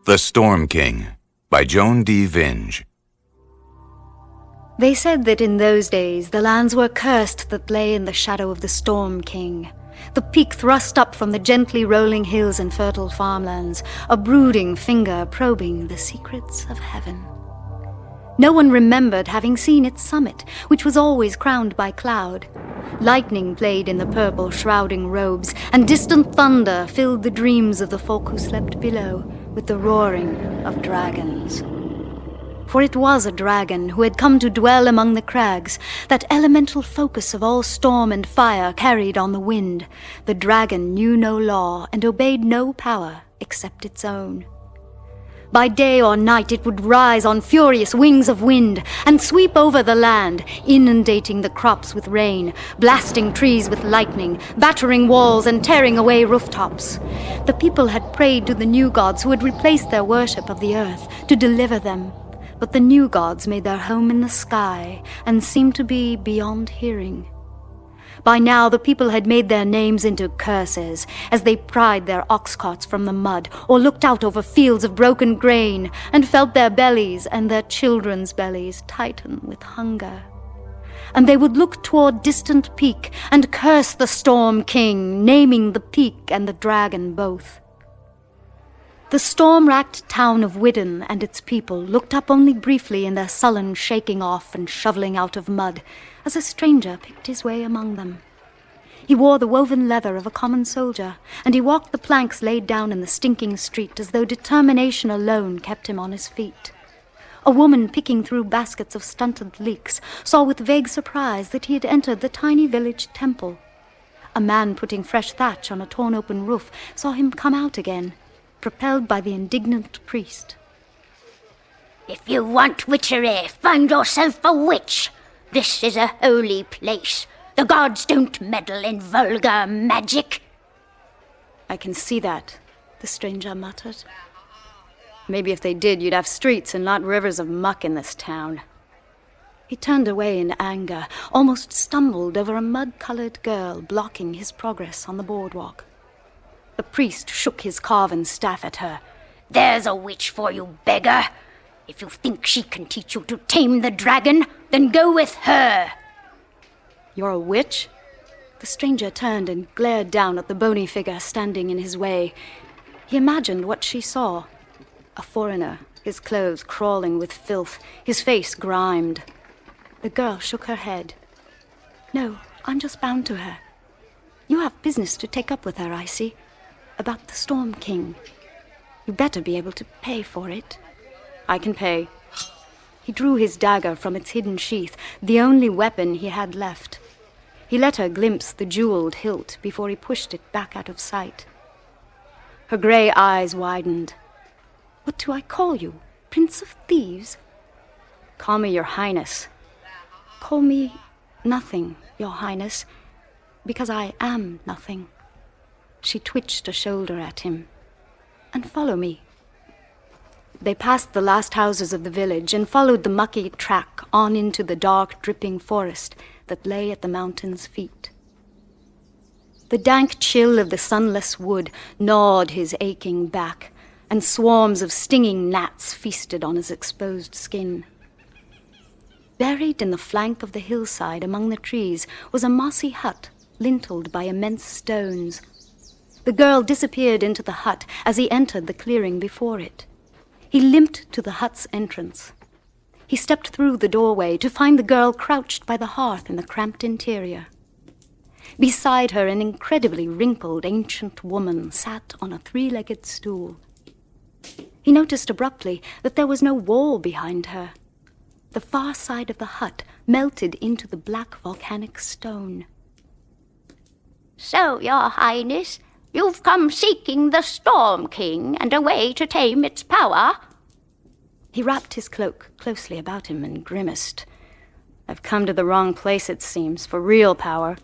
The Storm King by Joan Vinge. They said that in those days the lands were cursed that lay in the shadow of the Storm King, the peak thrust up from the gently rolling hills and fertile farmlands, a brooding finger probing the secrets of heaven. No one remembered having seen its summit, which was always crowned by cloud. Lightning played in the purple shrouding robes, and distant thunder filled the dreams of the folk who slept below with the roaring of dragons. For it was a dragon who had come to dwell among the crags, that elemental focus of all storm and fire carried on the wind. The dragon knew no law and obeyed no power except its own. By day or night it would rise on furious wings of wind and sweep over the land, inundating the crops with rain, blasting trees with lightning, battering walls and tearing away rooftops. The people had prayed to the new gods who had replaced their worship of the earth to deliver them, but the new gods made their home in the sky and seemed to be beyond hearing. By now the people had made their names into curses as they pried their ox carts from the mud or looked out over fields of broken grain and felt their bellies and their children's bellies tighten with hunger. And they would look toward distant peak and curse the Storm King, naming the peak and the dragon both. The storm-racked town of Widden and its people looked up only briefly in their sullen shaking off and shoveling out of mud as a stranger picked his way among them. He wore the woven leather of a common soldier, and he walked the planks laid down in the stinking street as though determination alone kept him on his feet. A woman picking through baskets of stunted leeks saw with vague surprise that he had entered the tiny village temple. A man putting fresh thatch on a torn-open roof saw him come out again, propelled by the indignant priest. "If you want witchery, find yourself a witch. This is a holy place. The gods don't meddle in vulgar magic." "I can see that," the stranger muttered. "Maybe if they did, you'd have streets and not rivers of muck in this town." He turned away in anger, almost stumbled over a mud-colored girl blocking his progress on the boardwalk. The priest shook his carven staff at her. "There's a witch for you, beggar. If you think she can teach you to tame the dragon, then go with her." "You're a witch?" The stranger turned and glared down at the bony figure standing in his way. He imagined what she saw. A foreigner, his clothes crawling with filth, his face grimed. The girl shook her head. "No, I'm just bound to her. You have business to take up with her, I see. About the Storm King. You better be able to pay for it." "I can pay." He drew his dagger from its hidden sheath, the only weapon he had left. He let her glimpse the jeweled hilt before he pushed it back out of sight. Her grey eyes widened. "What do I call you? Prince of Thieves?" "Call me Your Highness." "Call me nothing, Your Highness, because I am nothing." She twitched a shoulder at him. "And follow me." They passed the last houses of the village and followed the mucky track on into the dark, dripping forest that lay at the mountain's feet. The dank chill of the sunless wood gnawed his aching back, and swarms of stinging gnats feasted on his exposed skin. Buried in the flank of the hillside among the trees was a mossy hut linteled by immense stones. The girl disappeared into the hut as he entered the clearing before it. He limped to the hut's entrance. He stepped through the doorway to find the girl crouched by the hearth in the cramped interior. Beside her, an incredibly wrinkled ancient woman sat on a three-legged stool. He noticed abruptly that there was no wall behind her. The far side of the hut melted into the black volcanic stone. "So, Your Highness, you've come seeking the Storm King and a way to tame its power?" He wrapped his cloak closely about him and grimaced. "I've come to the wrong place, it seems, for real power."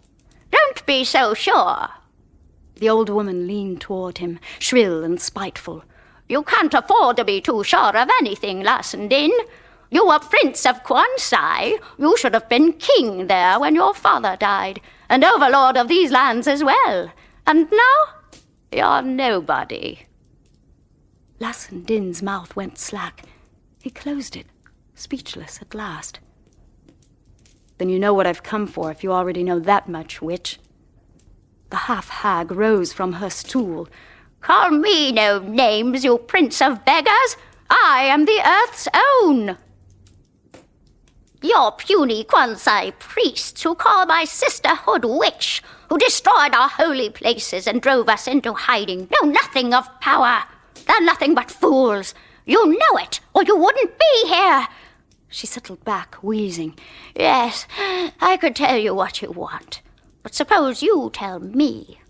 "Don't be so sure." The old woman leaned toward him, shrill and spiteful. "You can't afford to be too sure of anything, Lassendin. You were Prince of Kwansai. You should have been king there when your father died, and overlord of these lands as well. And now, you're nobody." Lassen Din's mouth went slack. He closed it, speechless at last. Then you know what I've come for, if you already know that much, witch. The half-hag rose from her stool. Call me no names, you prince of beggars. I am the earth's own. Your puny Kwansai priests who call my sisterhood witch, who destroyed our holy places and drove us into hiding, know nothing of power. They're nothing but fools. You know it, or you wouldn't be here. She settled back, wheezing. Yes, I could tell you what you want. But suppose you tell me.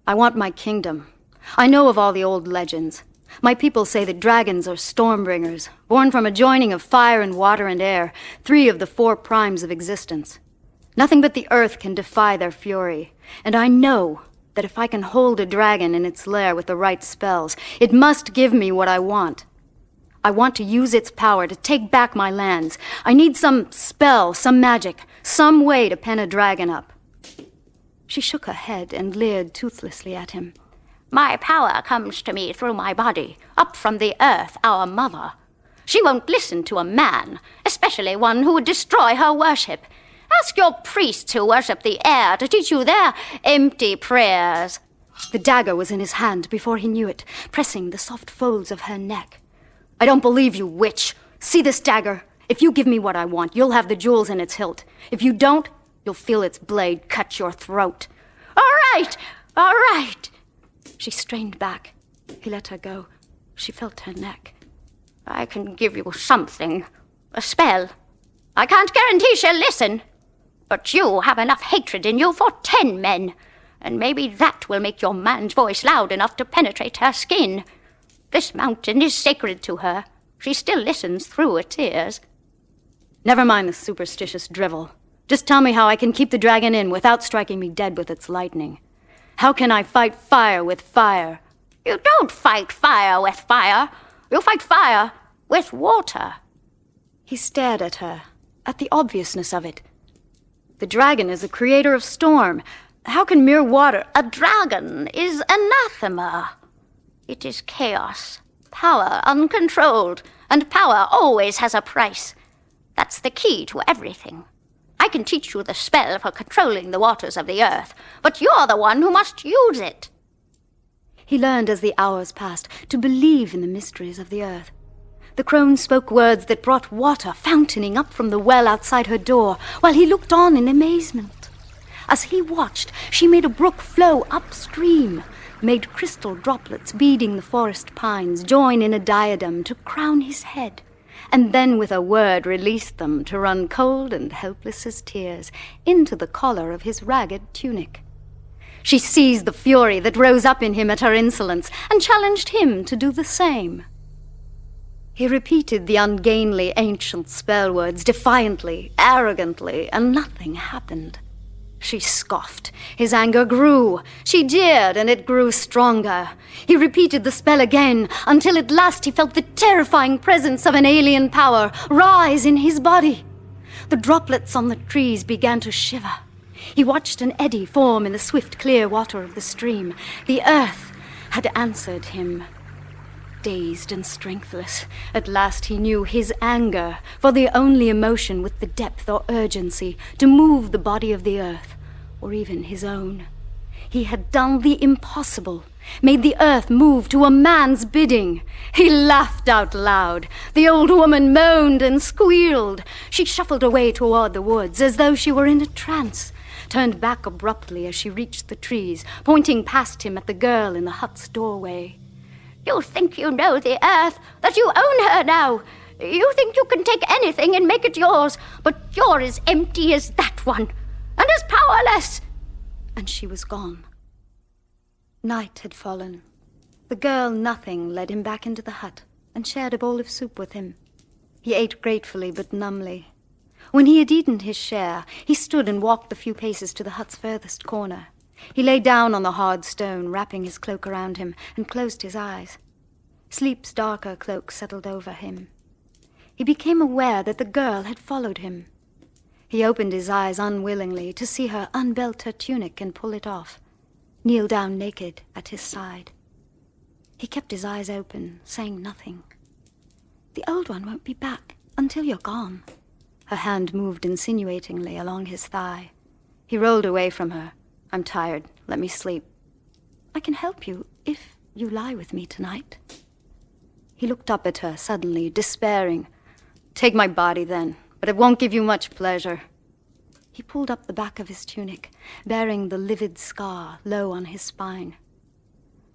I want my kingdom. I know of all the old legends. My people say that dragons are stormbringers, born from a joining of fire and water and air, 3 of the 4 primes of existence. Nothing but the earth can defy their fury, and I know that if I can hold a dragon in its lair with the right spells, it must give me what I want. I want to use its power to take back my lands. I need some spell, some magic, some way to pen a dragon up. She shook her head and leered toothlessly at him. My power comes to me through my body, up from the earth, our mother. She won't listen to a man, especially one who would destroy her worship. Ask your priests who worship the air to teach you their empty prayers. The dagger was in his hand before he knew it, pressing the soft folds of her neck. I don't believe you, witch. See this dagger? If you give me what I want, you'll have the jewels in its hilt. If you don't, you'll feel its blade cut your throat. All right. She strained back. He let her go. She felt her neck. I can give you something. A spell. I can't guarantee she'll listen. But you have enough hatred in you for 10 men. And maybe that will make your man's voice loud enough to penetrate her skin. This mountain is sacred to her. She still listens through its ears. Never mind the superstitious drivel. Just tell me how I can keep the dragon in without striking me dead with its lightning. How can I fight fire with fire? You don't fight fire with fire. You fight fire with water. He stared at her, at the obviousness of it. The dragon is the creator of storm. How can mere water... A dragon is anathema. It is chaos, power uncontrolled, and power always has a price. That's the key to everything. I can teach you the spell for controlling the waters of the earth, but you're the one who must use it. He learned as the hours passed to believe in the mysteries of the earth. The crone spoke words that brought water fountaining up from the well outside her door, while he looked on in amazement. As he watched, she made a brook flow upstream, made crystal droplets beading the forest pines join in a diadem to crown his head, and then with a word released them to run cold and helpless as tears into the collar of his ragged tunic. She seized the fury that rose up in him at her insolence and challenged him to do the same. He repeated the ungainly ancient spell words defiantly, arrogantly, and nothing happened. She scoffed. His anger grew. She jeered, and it grew stronger. He repeated the spell again, until at last he felt the terrifying presence of an alien power rise in his body. The droplets on the trees began to shiver. He watched an eddy form in the swift, clear water of the stream. The earth had answered him. Dazed and strengthless, at last he knew his anger for the only emotion with the depth or urgency to move the body of the earth, or even his own. He had done the impossible, made the earth move to a man's bidding. He laughed out loud. The old woman moaned and squealed. She shuffled away toward the woods as though she were in a trance, turned back abruptly as she reached the trees, pointing past him at the girl in the hut's doorway. You think you know the earth, that you own her now. You think you can take anything and make it yours, but you're as empty as that one, and as powerless. And she was gone. Night had fallen. The girl, nothing, led him back into the hut and shared a bowl of soup with him. He ate gratefully but numbly. When he had eaten his share, he stood and walked the few paces to the hut's furthest corner. He lay down on the hard stone, wrapping his cloak around him, and closed his eyes. Sleep's darker cloak settled over him. He became aware that the girl had followed him. He opened his eyes unwillingly to see her unbelt her tunic and pull it off, kneel down naked at his side. He kept his eyes open, saying nothing. The old one won't be back until you're gone. Her hand moved insinuatingly along his thigh. He rolled away from her. I'm tired. Let me sleep. I can help you if you lie with me tonight. He looked up at her, suddenly, despairing. Take my body, then, but it won't give you much pleasure. He pulled up the back of his tunic, bearing the livid scar low on his spine.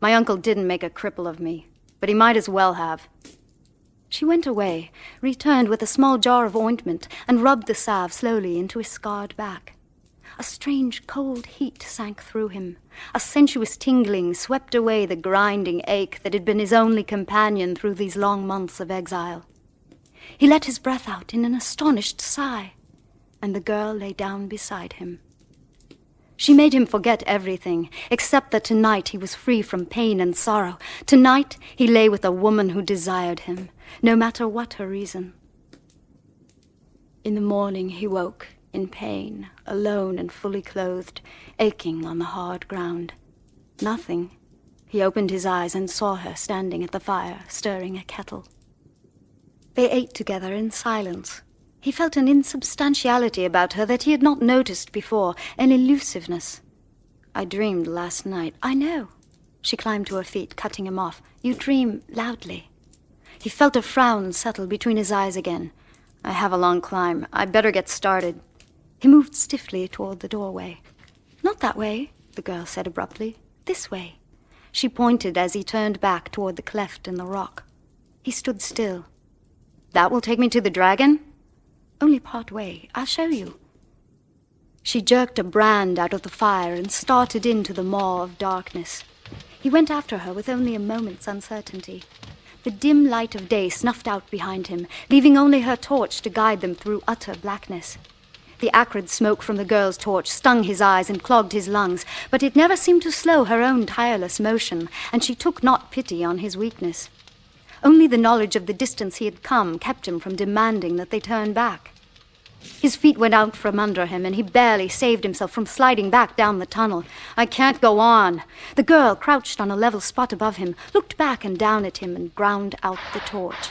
My uncle didn't make a cripple of me, but he might as well have. She went away, returned with a small jar of ointment, and rubbed the salve slowly into his scarred back. A strange cold heat sank through him. A sensuous tingling swept away the grinding ache that had been his only companion through these long months of exile. He let his breath out in an astonished sigh, and the girl lay down beside him. She made him forget everything, except that tonight he was free from pain and sorrow. Tonight he lay with a woman who desired him, no matter what her reason. In the morning he woke, in pain, alone and fully clothed, aching on the hard ground. Nothing. He opened his eyes and saw her standing at the fire, stirring a kettle. They ate together in silence. He felt an insubstantiality about her that he had not noticed before, an elusiveness. I dreamed last night. I know. She climbed to her feet, cutting him off. You dream loudly. He felt a frown settle between his eyes again. I have a long climb. I'd better get started. He moved stiffly toward the doorway. Not that way, the girl said abruptly. This way. She pointed as he turned back toward the cleft in the rock. He stood still. That will take me to the dragon? Only part way. I'll show you. She jerked a brand out of the fire and started into the maw of darkness. He went after her with only a moment's uncertainty. The dim light of day snuffed out behind him, leaving only her torch to guide them through utter blackness. The acrid smoke from the girl's torch stung his eyes and clogged his lungs, but it never seemed to slow her own tireless motion, and she took not pity on his weakness. Only the knowledge of the distance he had come kept him from demanding that they turn back. His feet went out from under him, and he barely saved himself from sliding back down the tunnel. I can't go on. The girl, crouched on a level spot above him, looked back and down at him and ground out the torch.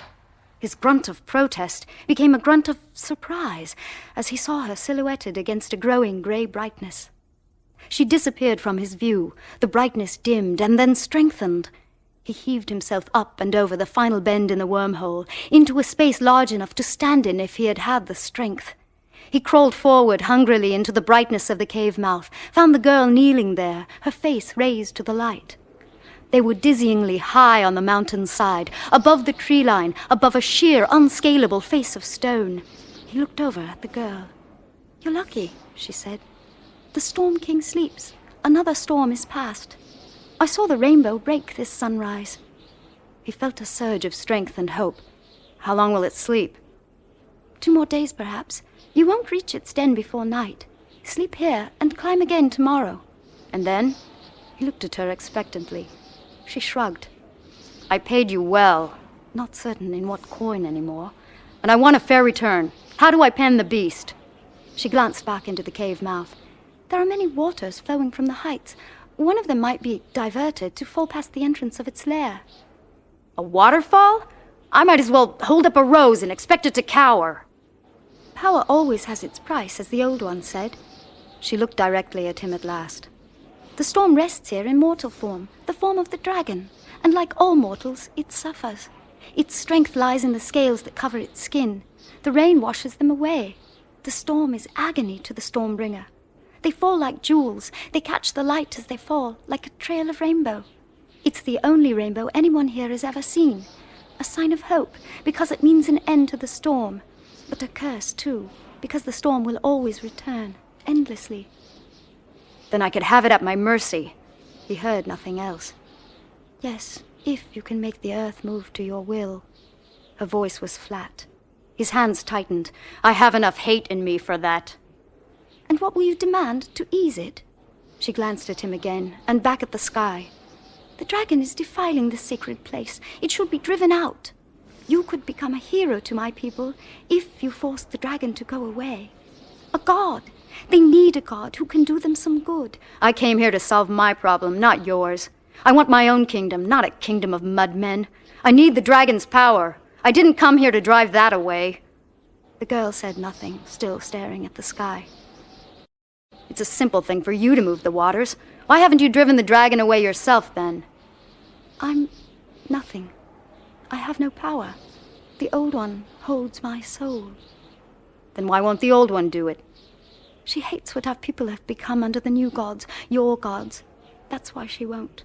His grunt of protest became a grunt of surprise as he saw her silhouetted against a growing grey brightness. She disappeared from his view. The brightness dimmed and then strengthened. He heaved himself up and over the final bend in the wormhole, into a space large enough to stand in if he had had the strength. He crawled forward hungrily into the brightness of the cave mouth, found the girl kneeling there, her face raised to the light. They were dizzyingly high on the mountain's side, above the tree line, above a sheer, unscalable face of stone. He looked over at the girl. You're lucky, she said. The Storm King sleeps. Another storm is past. I saw the rainbow break this sunrise. He felt a surge of strength and hope. How long will it sleep? 2 more days, perhaps. You won't reach its den before night. Sleep here and climb again tomorrow. And then? He looked at her expectantly. She shrugged. I paid you well. Not certain in what coin anymore. And I want a fair return. How do I pen the beast? She glanced back into the cave mouth. There are many waters flowing from the heights. One of them might be diverted to fall past the entrance of its lair. A waterfall? I might as well hold up a rose and expect it to cower. Power always has its price, as the old one said. She looked directly at him at last. The storm rests here in mortal form, the form of the dragon, and like all mortals, it suffers. Its strength lies in the scales that cover its skin. The rain washes them away. The storm is agony to the Stormbringer. They fall like jewels. They catch the light as they fall, like a trail of rainbow. It's the only rainbow anyone here has ever seen. A sign of hope, because it means an end to the storm. But a curse, too, because the storm will always return, endlessly. Then I could have it at my mercy. He heard nothing else. Yes, if you can make the earth move to your will. Her voice was flat. His hands tightened. I have enough hate in me for that. And what will you demand to ease it? She glanced at him again, and back at the sky. The dragon is defiling this sacred place. It should be driven out. You could become a hero to my people if you forced the dragon to go away. A god. They need a god who can do them some good. I came here to solve my problem, not yours. I want my own kingdom, not a kingdom of mudmen. I need the dragon's power. I didn't come here to drive that away." The girl said nothing, still staring at the sky. "It's a simple thing for you to move the waters. Why haven't you driven the dragon away yourself, then?" "I'm nothing. I have no power. The old one holds my soul." "Then why won't the old one do it?" "She hates what our people have become under the new gods, your gods. That's why she won't."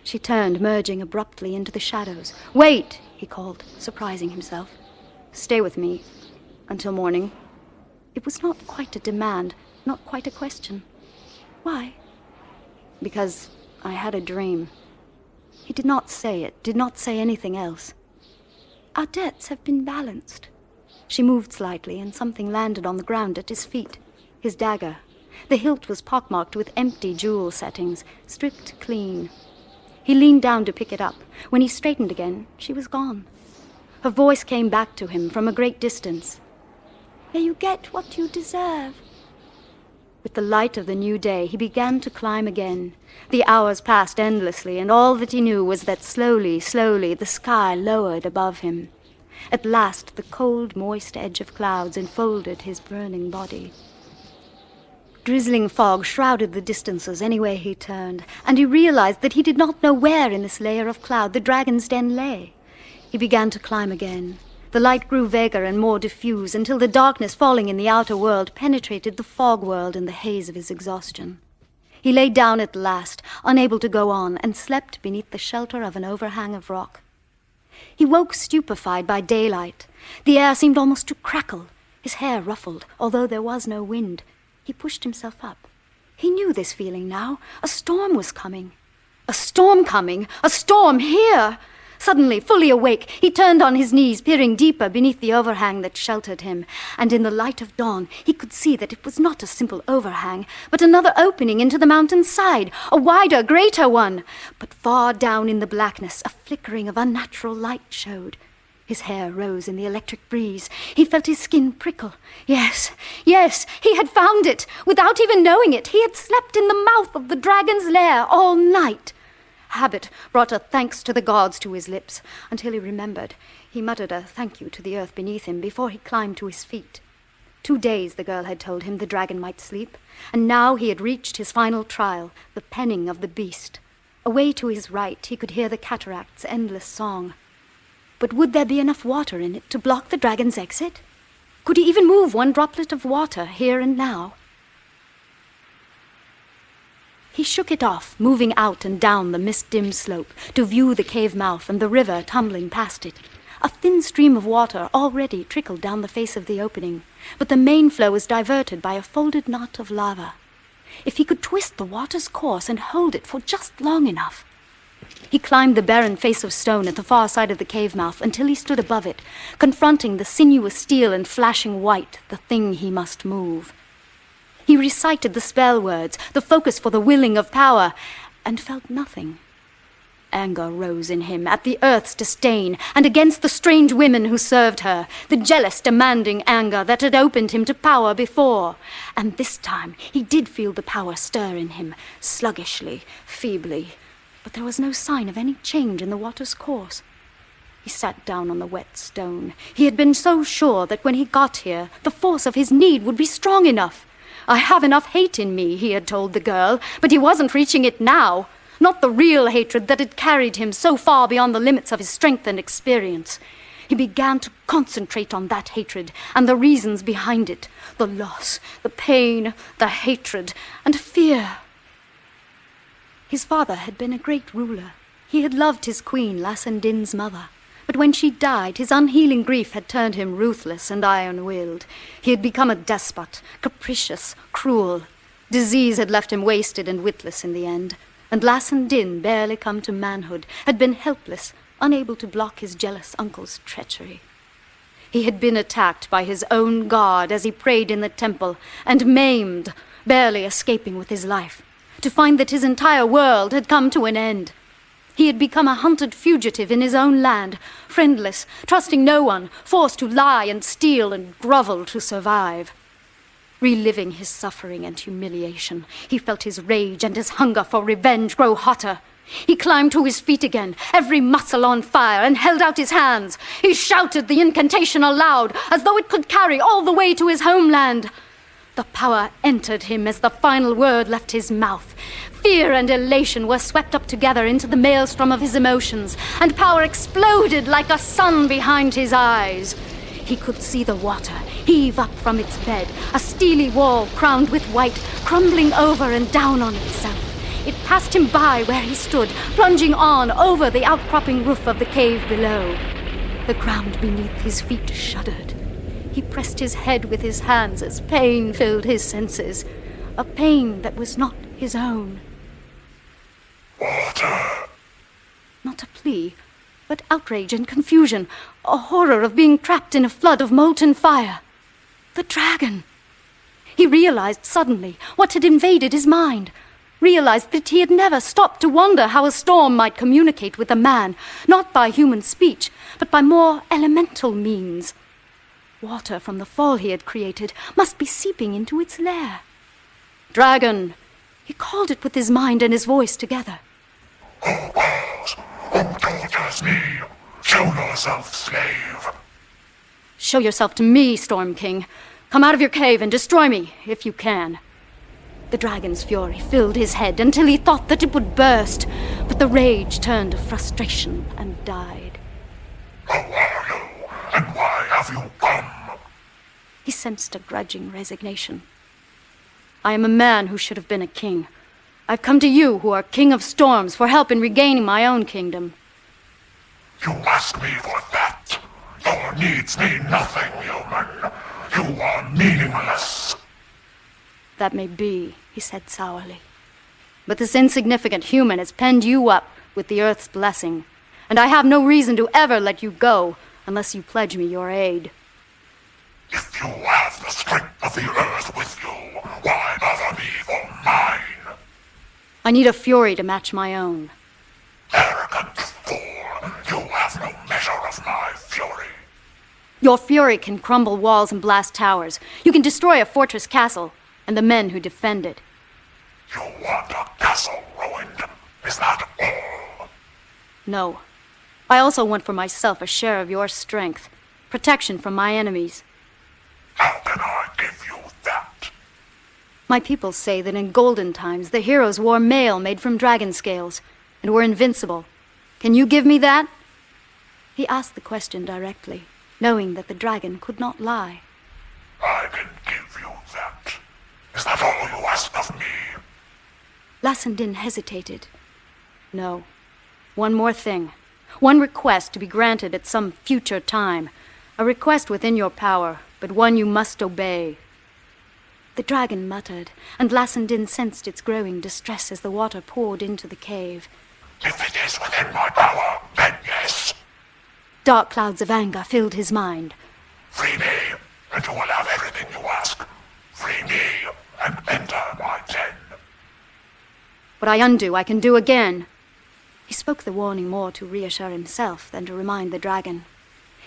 She turned, merging abruptly into the shadows. "Wait!" he called, surprising himself. "Stay with me until morning." It was not quite a demand, not quite a question. "Why?" "Because I had a dream." He did not say it, did not say anything else. "Our debts have been balanced." She moved slightly, and something landed on the ground at his feet. His dagger. The hilt was pockmarked with empty jewel settings, stripped clean. He leaned down to pick it up. When he straightened again, she was gone. Her voice came back to him from a great distance. "May you get what you deserve." With the light of the new day, he began to climb again. The hours passed endlessly, and all that he knew was that slowly, slowly, the sky lowered above him. At last, the cold, moist edge of clouds enfolded his burning body. Drizzling fog shrouded the distances any way he turned, and he realized that he did not know where in this layer of cloud the dragon's den lay. He began to climb again. The light grew vaguer and more diffuse until the darkness falling in the outer world penetrated the fog world in the haze of his exhaustion. He lay down at last, unable to go on, and slept beneath the shelter of an overhang of rock. He woke stupefied by daylight. The air seemed almost to crackle. His hair ruffled, although there was no wind. He pushed himself up. He knew this feeling now. A storm was coming. A storm coming! A storm here! Suddenly, fully awake, he turned on his knees, peering deeper beneath the overhang that sheltered him, and in the light of dawn he could see that it was not a simple overhang, but another opening into the mountain's side, a wider, greater one. But far down in the blackness, a flickering of unnatural light showed. His hair rose in the electric breeze. He felt his skin prickle. Yes, he had found it. Without even knowing it, he had slept in the mouth of the dragon's lair all night. Habit brought a thanks to the gods to his lips. Until he remembered, he muttered a thank you to the earth beneath him before he climbed to his feet. 2 days, the girl had told him, the dragon might sleep, and now he had reached his final trial, the penning of the beast. Away to his right, he could hear the cataract's endless song. But would there be enough water in it to block the dragon's exit? Could he even move one droplet of water here and now? He shook it off, moving out and down the mist-dimmed slope to view the cave mouth and the river tumbling past it. A thin stream of water already trickled down the face of the opening, but the main flow was diverted by a folded knot of lava. If he could twist the water's course and hold it for just long enough. He climbed the barren face of stone at the far side of the cave mouth until he stood above it, confronting the sinuous steel and flashing white, the thing he must move. He recited the spell words, the focus for the willing of power, and felt nothing. Anger rose in him at the earth's disdain and against the strange women who served her, the jealous, demanding anger that had opened him to power before. And this time he did feel the power stir in him, sluggishly, feebly, but there was no sign of any change in the water's course. He sat down on the wet stone. He had been so sure that when he got here, the force of his need would be strong enough. "I have enough hate in me," he had told the girl, but he wasn't reaching it now. Not the real hatred that had carried him so far beyond the limits of his strength and experience. He began to concentrate on that hatred and the reasons behind it. The loss, the pain, the hatred, and fear. His father had been a great ruler. He had loved his queen, Lassen Din's mother. But when she died, his unhealing grief had turned him ruthless and iron-willed. He had become a despot, capricious, cruel. Disease had left him wasted and witless in the end. And Lassen Din, barely come to manhood, had been helpless, unable to block his jealous uncle's treachery. He had been attacked by his own god as he prayed in the temple, and maimed, barely escaping with his life, to find that his entire world had come to an end. He had become a hunted fugitive in his own land, friendless, trusting no one, forced to lie and steal and grovel to survive. Reliving his suffering and humiliation, he felt his rage and his hunger for revenge grow hotter. He climbed to his feet again, every muscle on fire, and held out his hands. He shouted the incantation aloud, as though it could carry all the way to his homeland. The power entered him as the final word left his mouth. Fear and elation were swept up together into the maelstrom of his emotions, and power exploded like a sun behind his eyes. He could see the water heave up from its bed, a steely wall crowned with white, crumbling over and down on itself. It passed him by where he stood, plunging on over the outcropping roof of the cave below. The ground beneath his feet shuddered. He pressed his head with his hands as pain filled his senses, a pain that was not his own. Water! Not a plea, but outrage and confusion, a horror of being trapped in a flood of molten fire. The dragon! He realized suddenly what had invaded his mind. Realized that he had never stopped to wonder how a storm might communicate with a man, not by human speech, but by more elemental means. Water from the fall he had created must be seeping into its lair. Dragon! He called it with his mind and his voice together. Who calls? Who tortures me? Show yourself, slave. Show yourself to me, Storm King. Come out of your cave and destroy me, if you can. The dragon's fury filled his head until he thought that it would burst, but the rage turned to frustration and died. Who are you, and why have you come? He sensed a grudging resignation. I am a man who should have been a king. I've come to you, who are king of storms, for help in regaining my own kingdom. You ask me for that? Your needs mean nothing, human. You are meaningless. That may be, he said sourly. But this insignificant human has penned you up with the earth's blessing, and I have no reason to ever let you go unless you pledge me your aid. If you have the strength of the earth with you, why bother me for mine? I need a fury to match my own. Arrogant fool, you have no measure of my fury. Your fury can crumble walls and blast towers. You can destroy a fortress castle and the men who defend it. You want a castle ruined? Is that all? No. I also want for myself a share of your strength, protection from my enemies. How can I give you that? My people say that in golden times the heroes wore mail made from dragon scales and were invincible. Can you give me that? He asked the question directly, knowing that the dragon could not lie. I can give you that. Is that all you ask of me? Lassendin hesitated. No. One more thing. One request to be granted at some future time. A request within your power, but one you must obey. The dragon muttered, and Lassendin sensed its growing distress as the water poured into the cave. If it is within my power, then yes. Dark clouds of anger filled his mind. Free me, and you will have everything you ask. Free me, and enter my den. What I undo, I can do again. He spoke the warning more to reassure himself than to remind the dragon.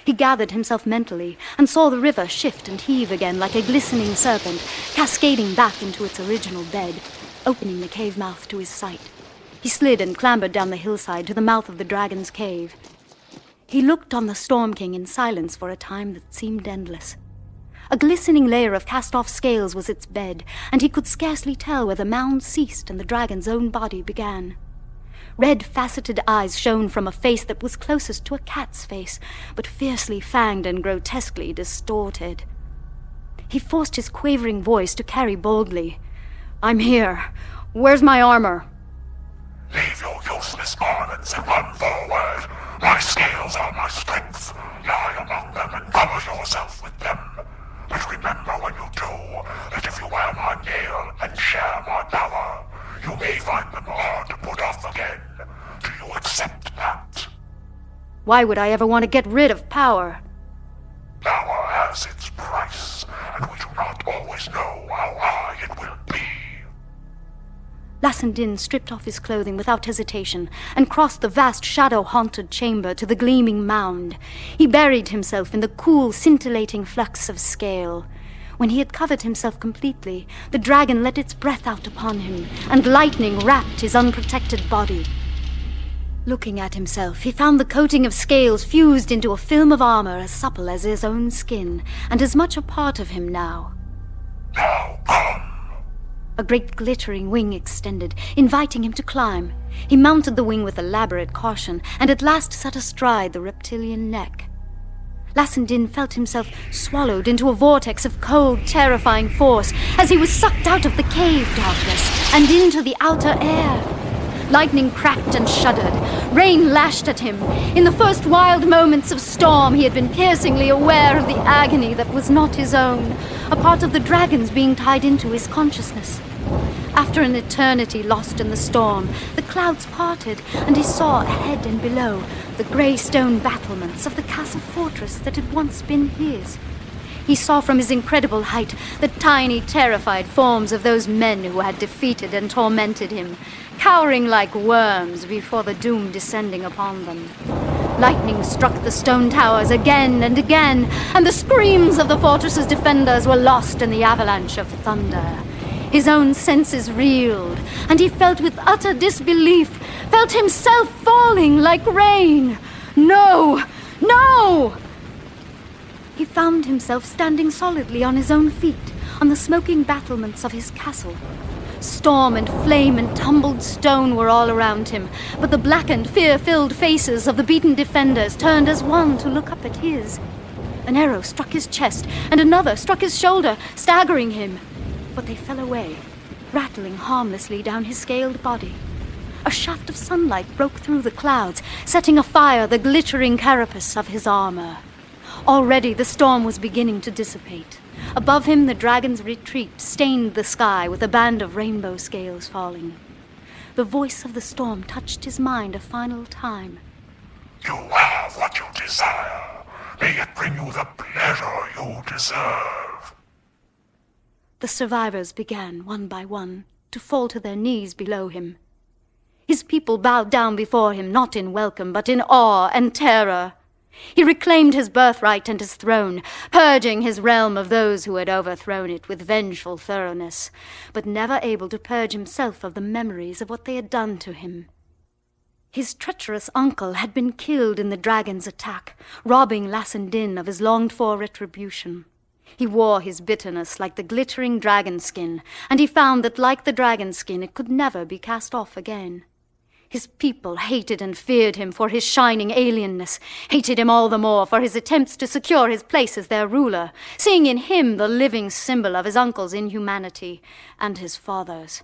He gathered himself mentally and saw the river shift and heave again like a glistening serpent, cascading back into its original bed, opening the cave mouth to his sight. He slid and clambered down the hillside to the mouth of the dragon's cave. He looked on the Storm King in silence for a time that seemed endless. A glistening layer of cast-off scales was its bed, and he could scarcely tell where the mound ceased and the dragon's own body began. Red, faceted eyes shone from a face that was closest to a cat's face, but fiercely fanged and grotesquely distorted. He forced his quavering voice to carry boldly. I'm here. Where's my armor? Leave your useless garments and run forward. My scales are my strength. Lie among them and cover yourself with them. But remember when you do, that if you wear my mail and share my power, you may find them hard to put off again. Do you accept that? Why would I ever want to get rid of power? Power has its price, and we do not always know how high it will be. Lassendin stripped off his clothing without hesitation and crossed the vast shadow-haunted chamber to the gleaming mound. He buried himself in the cool, scintillating flux of scale. When he had covered himself completely, the dragon let its breath out upon him, and lightning wrapped his unprotected body. Looking at himself, he found the coating of scales fused into a film of armor as supple as his own skin, and as much a part of him now. Now come! A great glittering wing extended, inviting him to climb. He mounted the wing with elaborate caution, and at last sat astride the reptilian neck. Lassendin felt himself swallowed into a vortex of cold, terrifying force as he was sucked out of the cave darkness and into the outer air. Lightning cracked and shuddered. Rain lashed at him. In the first wild moments of storm, he had been piercingly aware of the agony that was not his own, a part of the dragon's being tied into his consciousness. After an eternity lost in the storm, the clouds parted, and he saw ahead and below the grey stone battlements of the castle fortress that had once been his. He saw from his incredible height the tiny, terrified forms of those men who had defeated and tormented him, cowering like worms before the doom descending upon them. Lightning struck the stone towers again and again, and the screams of the fortress's defenders were lost in the avalanche of thunder. His own senses reeled, and he felt with utter disbelief, felt himself falling like rain. No! No! He found himself standing solidly on his own feet, on the smoking battlements of his castle. Storm and flame and tumbled stone were all around him, but the blackened, fear-filled faces of the beaten defenders turned as one to look up at his. An arrow struck his chest, and another struck his shoulder, staggering him. But they fell away, rattling harmlessly down his scaled body. A shaft of sunlight broke through the clouds, setting afire the glittering carapace of his armor. Already the storm was beginning to dissipate. Above him the dragon's retreat stained the sky with a band of rainbow scales falling. The voice of the storm touched his mind a final time. You have what you desire. May it bring you the pleasure you deserve. The survivors began, one by one, to fall to their knees below him. His people bowed down before him, not in welcome, but in awe and terror. He reclaimed his birthright and his throne, purging his realm of those who had overthrown it with vengeful thoroughness, but never able to purge himself of the memories of what they had done to him. His treacherous uncle had been killed in the dragon's attack, robbing Lassendin of his longed-for retribution. He wore his bitterness like the glittering dragon skin, and he found that like the dragon skin it could never be cast off again. His people hated and feared him for his shining alienness, hated him all the more for his attempts to secure his place as their ruler, seeing in him the living symbol of his uncle's inhumanity and his father's.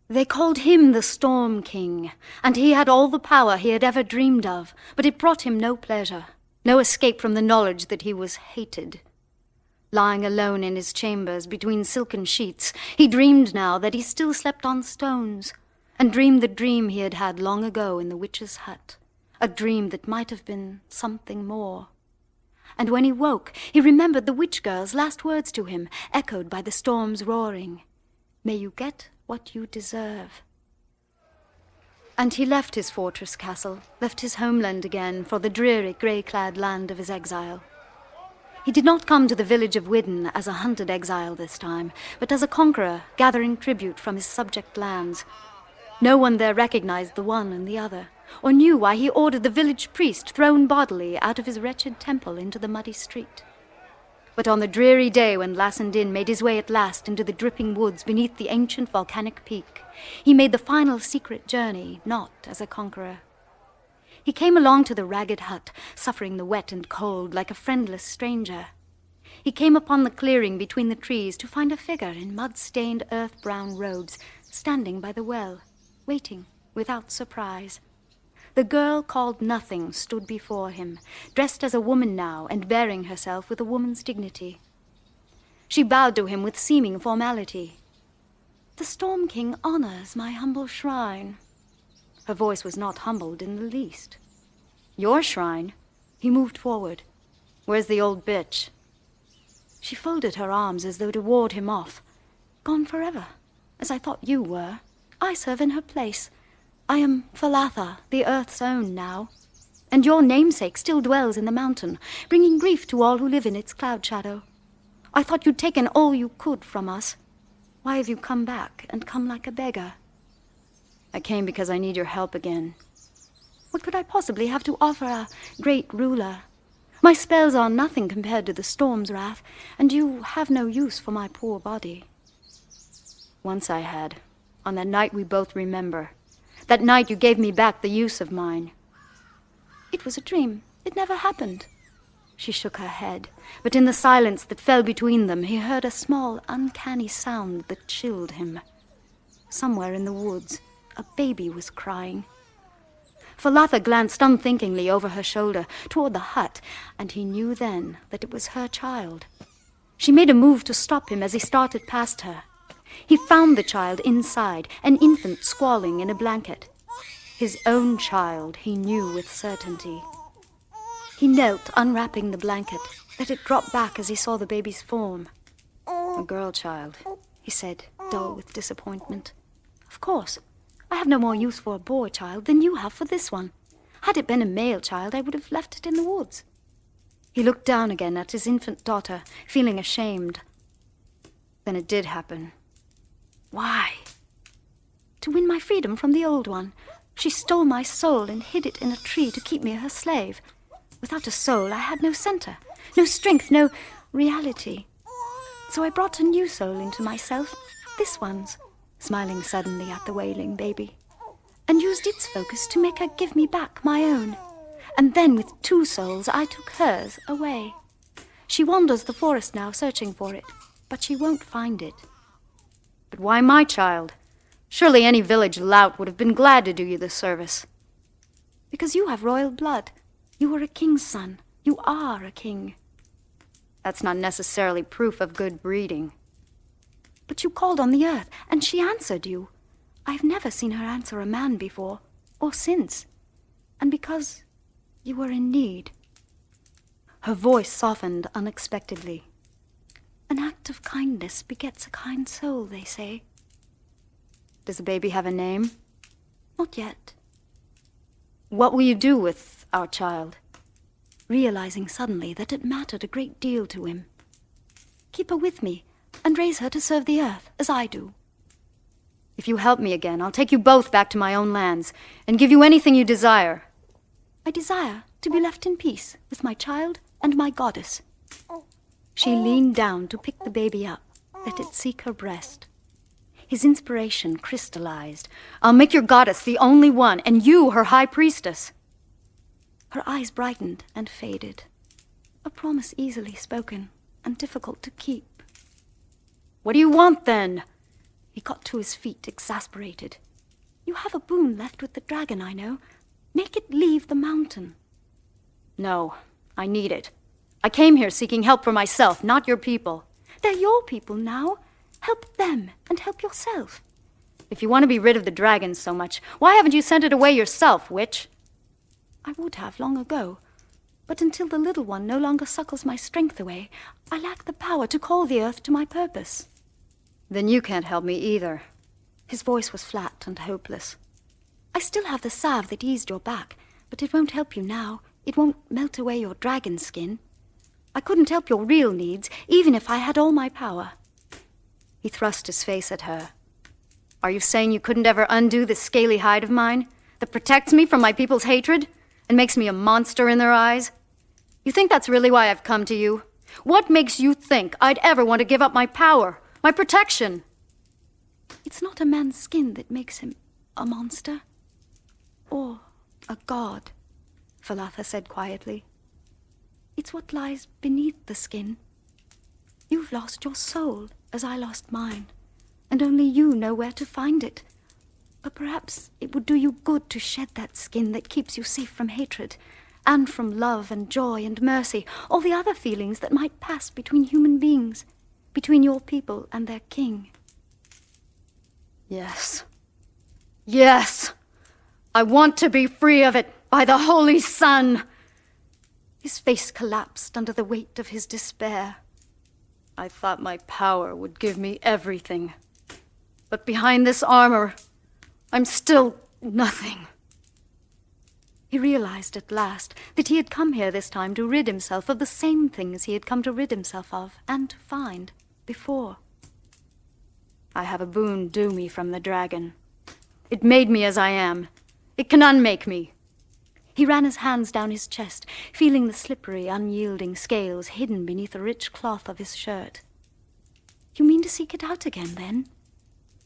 They called him the Storm King, and he had all the power he had ever dreamed of, but it brought him no pleasure, no escape from the knowledge that he was hated. Lying alone in his chambers between silken sheets, he dreamed now that he still slept on stones, and dreamed the dream he had had long ago in the witch's hut, a dream that might have been something more. And when he woke, he remembered the witch girl's last words to him, echoed by the storm's roaring. May you get what you deserve. And he left his fortress castle, left his homeland again for the dreary, grey-clad land of his exile. He did not come to the village of Widden as a hunted exile this time, but as a conqueror gathering tribute from his subject lands. No one there recognized the one and the other, or knew why he ordered the village priest thrown bodily out of his wretched temple into the muddy street. But on the dreary day when Lassendin made his way at last into the dripping woods beneath the ancient volcanic peak, he made the final secret journey, not as a conqueror. He came along to the ragged hut, suffering the wet and cold like a friendless stranger. He came upon the clearing between the trees to find a figure in mud-stained earth-brown robes standing by the well, waiting without surprise. The girl called Nothing stood before him, dressed as a woman now and bearing herself with a woman's dignity. She bowed to him with seeming formality. "The Storm King honors my humble shrine." Her voice was not humbled in the least. "Your shrine?" He moved forward. "Where's the old bitch?" She folded her arms as though to ward him off. "Gone forever, as I thought you were. I serve in her place. I am Falatha, the earth's own now. And your namesake still dwells in the mountain, bringing grief to all who live in its cloud shadow. I thought you'd taken all you could from us. Why have you come back, and come like a beggar? I came because I need your help again. What could I possibly have to offer our great ruler? My spells are nothing compared to the storm's wrath, and you have no use for my poor body. Once I had, on that night we both remember. That night you gave me back the use of mine. It was a dream. It never happened. She shook her head, but in the silence that fell between them, he heard a small, uncanny sound that chilled him. Somewhere in the woods, a baby was crying. Falatha glanced unthinkingly over her shoulder toward the hut, and he knew then that it was her child. She made a move to stop him as he started past her. He found the child inside, an infant squalling in a blanket. His own child, he knew with certainty. He knelt, unwrapping the blanket, let it drop back as he saw the baby's form. A girl child, he said, dull with disappointment. Of course. I have no more use for a boy child than you have for this one. Had it been a male child, I would have left it in the woods. He looked down again at his infant daughter, feeling ashamed. Then it did happen. Why? To win my freedom from the old one. She stole my soul and hid it in a tree to keep me her slave. Without a soul, I had no center, no strength, no reality. So I brought a new soul into myself, this one's, smiling suddenly at the wailing baby, and used its focus to make her give me back my own. And then with 2 souls, I took hers away. She wanders the forest now, searching for it, but she won't find it. But why my child? Surely any village lout would have been glad to do you this service. Because you have royal blood. You were a king's son. You are a king. That's not necessarily proof of good breeding. But you called on the earth, and she answered you. I've never seen her answer a man before, or since. And because you were in need. Her voice softened unexpectedly. An act of kindness begets a kind soul, they say. Does the baby have a name? Not yet. What will you do with our child? Realizing suddenly that it mattered a great deal to him. Keep her with me, and raise her to serve the earth, as I do. If you help me again, I'll take you both back to my own lands, and give you anything you desire. I desire to be left in peace with my child and my goddess. She leaned down to pick the baby up, let it seek her breast. His inspiration crystallized. I'll make your goddess the only one, and you her high priestess. Her eyes brightened and faded. A promise easily spoken and difficult to keep. What do you want, then? He got to his feet, exasperated. You have a boon left with the dragon, I know. Make it leave the mountain. No, I need it. I came here seeking help for myself, not your people. They're your people now. Help them and help yourself. If you want to be rid of the dragon so much, why haven't you sent it away yourself, witch? I would have long ago. But until the little one no longer suckles my strength away, I lack the power to call the earth to my purpose. Then you can't help me either. His voice was flat and hopeless. I still have the salve that eased your back, but it won't help you now. It won't melt away your dragon skin. I couldn't help your real needs, even if I had all my power. He thrust his face at her. Are you saying you couldn't ever undo this scaly hide of mine, that protects me from my people's hatred, and makes me a monster in their eyes? You think that's really why I've come to you? What makes you think I'd ever want to give up my power, my protection? It's not a man's skin that makes him a monster. Or a god, Falatha said quietly. It's what lies beneath the skin. You've lost your soul, as I lost mine, and only you know where to find it. But perhaps it would do you good to shed that skin that keeps you safe from hatred, and from love and joy and mercy, all the other feelings that might pass between human beings, between your people and their king. Yes. Yes! I want to be free of it, by the Holy Sun! His face collapsed under the weight of his despair. I thought my power would give me everything. But behind this armor, I'm still nothing. He realized at last that he had come here this time to rid himself of the same things he had come to rid himself of, and to find, before. I have a boon due me from the dragon. It made me as I am. It can unmake me. He ran his hands down his chest, feeling the slippery, unyielding scales hidden beneath the rich cloth of his shirt. You mean to seek it out again, then?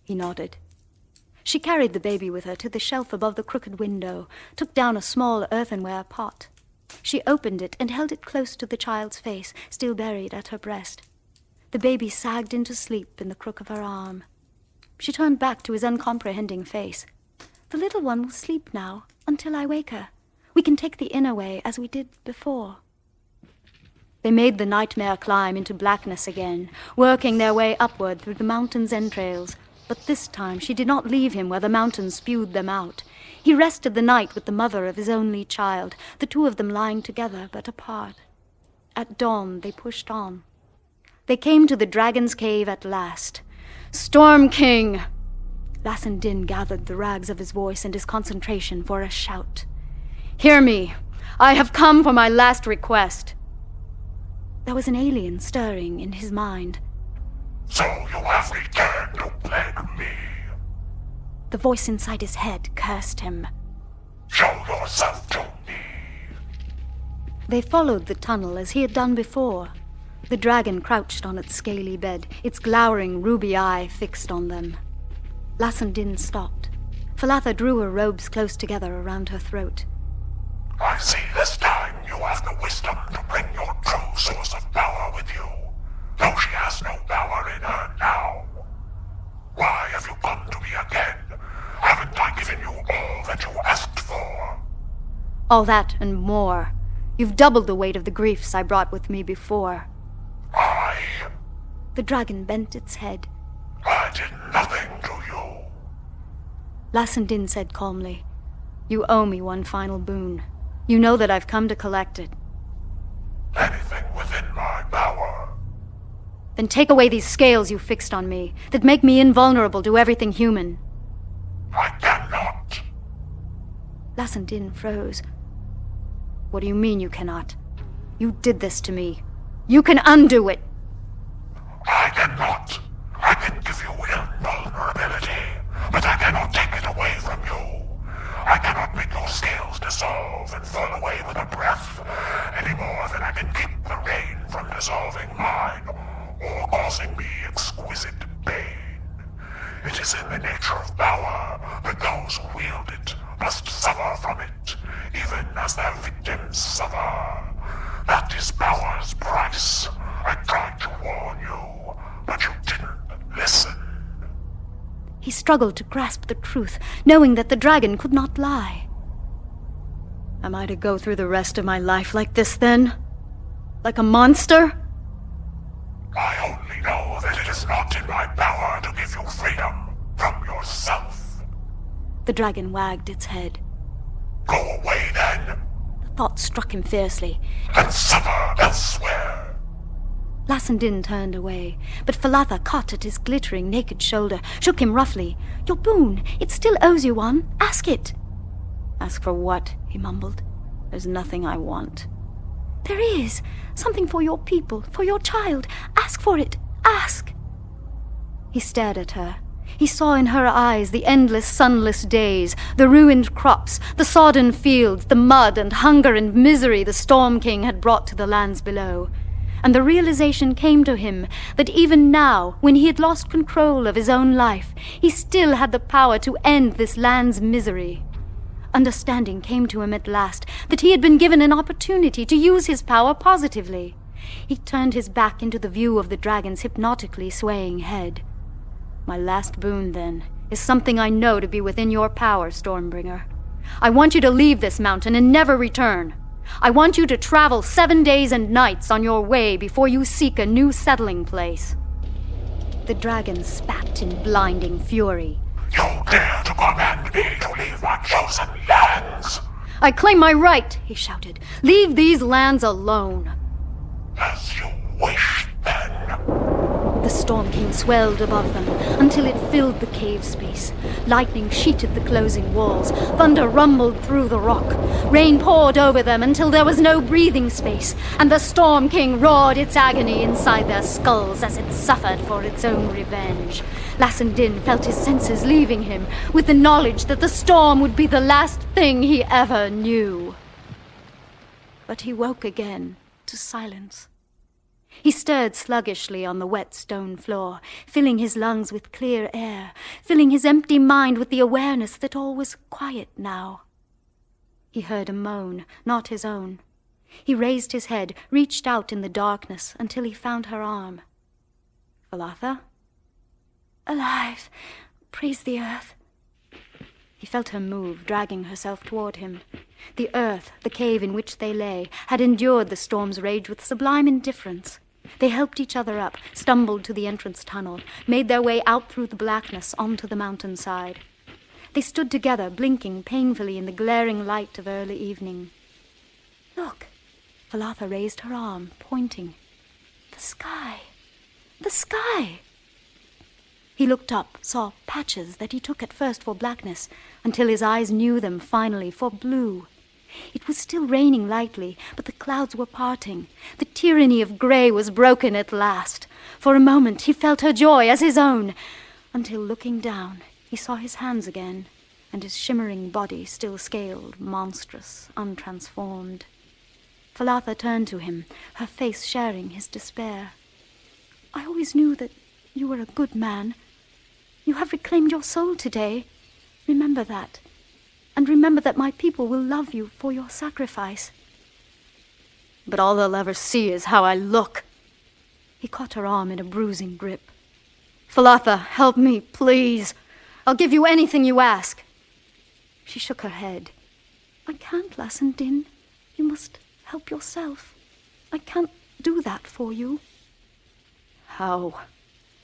He nodded. She carried the baby with her to the shelf above the crooked window, took down a small earthenware pot. She opened it and held it close to the child's face, still buried at her breast. The baby sagged into sleep in the crook of her arm. She turned back to his uncomprehending face. The little one will sleep now, until I wake her. We can take the inner way as we did before. They made the nightmare climb into blackness again, working their way upward through the mountain's entrails. But this time she did not leave him where the mountains spewed them out. He rested the night with the mother of his only child, the two of them lying together but apart. At dawn they pushed on. They came to the dragon's cave at last. "Storm King!" Lassen Din gathered the rags of his voice and his concentration for a shout. "Hear me! I have come for my last request." There was an alien stirring in his mind. So you have returned to plague me. The voice inside his head cursed him. Show yourself to me. They followed the tunnel as he had done before. The dragon crouched on its scaly bed, its glowering ruby eye fixed on them. Lassen Din stopped. Falatha drew her robes close together around her throat. I see this time you have the wisdom to bring your true source of power with you, though she has no power in her now. Why have you come to me again? Haven't I given you all that you asked for? All that and more. You've doubled the weight of the griefs I brought with me before. The dragon bent its head. I did nothing to you. Lassen Din said calmly, "You owe me one final boon. You know that I've come to collect it." Anything within my power. Then take away these scales you fixed on me, that make me invulnerable to everything human. I cannot. Lassen Din froze. What do you mean you cannot? You did this to me. You can undo it. I cannot. I can give you invulnerability, but I cannot take it away from you. I cannot make your scales dissolve and fall away with a breath, any more than I can keep the rain from dissolving mine, or causing me exquisite pain. It is in the nature of power that those who wield it must suffer from it, even as their victims suffer. That is power's price. I tried to warn you, but you didn't listen. He struggled to grasp the truth, knowing that the dragon could not lie. Am I to go through the rest of my life like this, then? Like a monster? I only know that it is not in my power to give you freedom from yourself. The dragon wagged its head. Go away, then, The thought struck him fiercely. and suffer elsewhere. Lassen Din turned away, but Falatha caught at his glittering naked shoulder, shook him roughly. "Your boon, it still owes you one. Ask it." "Ask for what?" he mumbled. "There's nothing I want." "There is. Something for your people, for your child. Ask for it. Ask." He stared at her. He saw in her eyes the endless sunless days, the ruined crops, the sodden fields, the mud and hunger and misery the Storm King had brought to the lands below. And the realization came to him that even now, when he had lost control of his own life, he still had the power to end this land's misery. Understanding came to him at last that he had been given an opportunity to use his power positively. He turned his back into the view of the dragon's hypnotically swaying head. "My last boon, then, is something I know to be within your power, Stormbringer. I want you to leave this mountain and never return. I want you to travel 7 days and nights on your way before you seek a new settling place." The dragon spat in blinding fury. You dare to command me to leave my chosen lands? "I claim my right," he shouted. "Leave these lands alone." As you wish, then. The Storm King swelled above them until it filled the cave space. Lightning sheeted the closing walls. Thunder rumbled through the rock. Rain poured over them until there was no breathing space, and the Storm King roared its agony inside their skulls as it suffered for its own revenge. Lassen Din felt his senses leaving him, with the knowledge that the storm would be the last thing he ever knew. But he woke again to silence. He stirred sluggishly on the wet stone floor, filling his lungs with clear air, filling his empty mind with the awareness that all was quiet now. He heard a moan, not his own. He raised his head, reached out in the darkness until he found her arm. Falatha? Alive! Praise the earth! He felt her move, dragging herself toward him. The earth, the cave in which they lay, had endured the storm's rage with sublime indifference. They helped each other up, stumbled to the entrance tunnel, made their way out through the blackness onto the mountainside. They stood together, blinking painfully in the glaring light of early evening. Look! Falatha raised her arm, pointing. The sky! The sky! He looked up, saw patches that he took at first for blackness, until his eyes knew them finally for blue. It was still raining lightly, but the clouds were parting. The tyranny of grey was broken at last. For a moment he felt her joy as his own, until looking down, he saw his hands again, and his shimmering body still scaled, monstrous, untransformed. Falatha turned to him, her face sharing his despair. I always knew that you were a good man. You have reclaimed your soul today. Remember that. And remember that my people will love you for your sacrifice. But all they'll ever see is how I look. He caught her arm in a bruising grip. Falatha, help me, please. I'll give you anything you ask. She shook her head. I can't, Lassen Din. You must help yourself. I can't do that for you. How?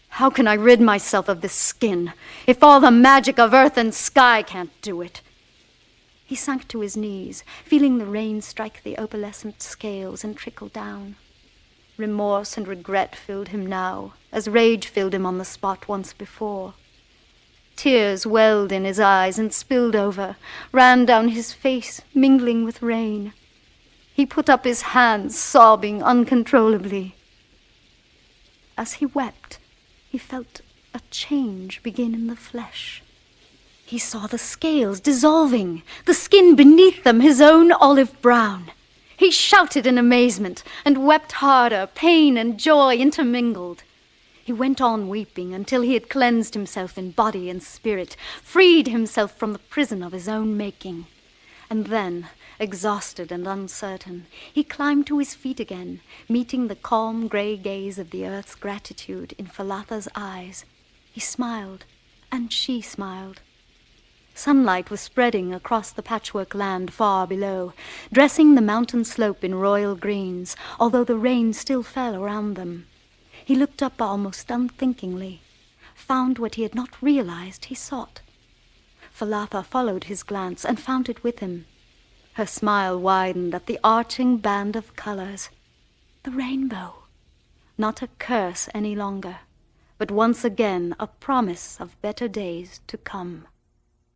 How can I rid myself of this skin, if all the magic of earth and sky can't do it? He sank to his knees, feeling the rain strike the opalescent scales and trickle down. Remorse and regret filled him now, as rage filled him on the spot once before. Tears welled in his eyes and spilled over, ran down his face, mingling with rain. He put up his hands, sobbing uncontrollably. As he wept, he felt a change begin in the flesh. He saw the scales dissolving, the skin beneath them his own olive brown. He shouted in amazement and wept harder, pain and joy intermingled. He went on weeping until he had cleansed himself in body and spirit, freed himself from the prison of his own making. And then, exhausted and uncertain, he climbed to his feet again, meeting the calm grey gaze of the earth's gratitude in Falatha's eyes. He smiled, and she smiled. Sunlight was spreading across the patchwork land far below, dressing the mountain slope in royal greens, although the rain still fell around them. He looked up almost unthinkingly, found what he had not realized he sought. Falatha followed his glance and found it with him. Her smile widened at the arching band of colors. The rainbow. Not a curse any longer, but once again a promise of better days to come.